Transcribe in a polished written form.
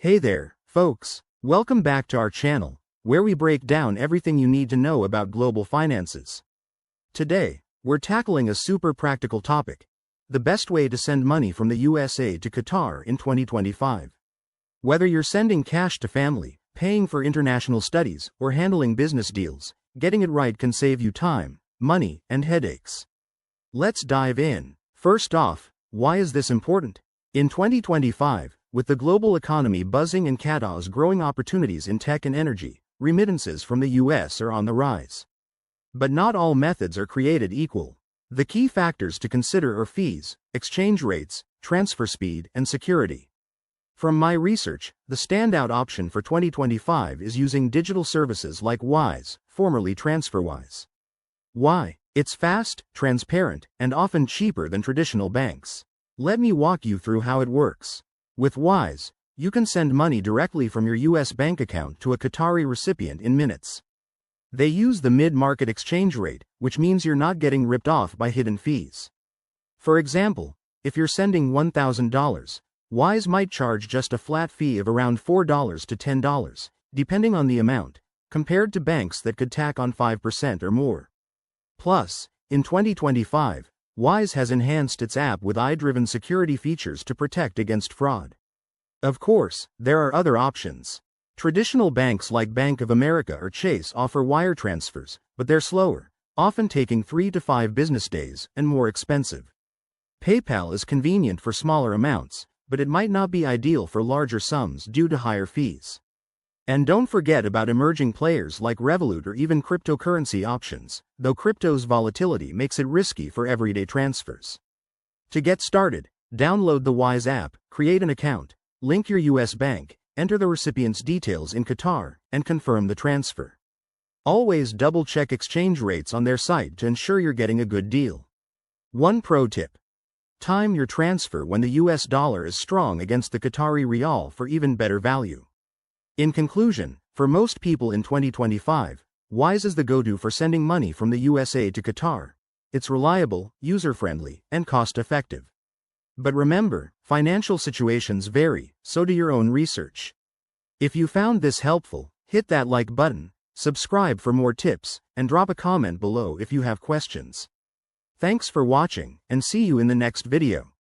Hey there, folks. Welcome back to our channel, where we break down everything you need to know about global finances. Today, we're tackling a super practical topic: the best way to send money from the USA to Qatar in 2025. Whether you're sending cash to family, paying for international studies, or handling business deals, getting it right can save you time, money, and headaches. Let's dive in. First off, why is this important? In 2025, with the global economy buzzing and Qatar's growing opportunities in tech and energy, remittances from the US are on the rise. But not all methods are created equal. The key factors to consider are fees, exchange rates, transfer speed, and security. From my research, the standout option for 2025 is using digital services like Wise, formerly TransferWise. Why? It's fast, transparent, and often cheaper than traditional banks. Let me walk you through how it works. With Wise, you can send money directly from your US bank account to a Qatari recipient in minutes. They use the mid-market exchange rate, which means you're not getting ripped off by hidden fees. For example, if you're sending $1,000, Wise might charge just a flat fee of around $4 to $10, depending on the amount, compared to banks that could tack on 5% or more. Plus, in 2025, Wise has enhanced its app with AI-driven security features to protect against fraud. Of course, there are other options. Traditional banks like Bank of America or Chase offer wire transfers, but they're slower, often taking 3 to 5 business days, and more expensive. PayPal is convenient for smaller amounts, but it might not be ideal for larger sums due to higher fees. And don't forget about emerging players like Revolut or even cryptocurrency options, though crypto's volatility makes it risky for everyday transfers. To get started, download the Wise app, create an account, link your US bank, enter the recipient's details in Qatar, and confirm the transfer. Always double-check exchange rates on their site to ensure you're getting a good deal. One pro tip: time your transfer when the US dollar is strong against the Qatari rial for even better value. In conclusion, for most people in 2025, Wise is the go-to for sending money from the USA to Qatar. It's reliable, user-friendly, and cost-effective. But remember, financial situations vary, so do your own research. If you found this helpful, hit that like button, subscribe for more tips, and drop a comment below if you have questions. Thanks for watching, and see you in the next video.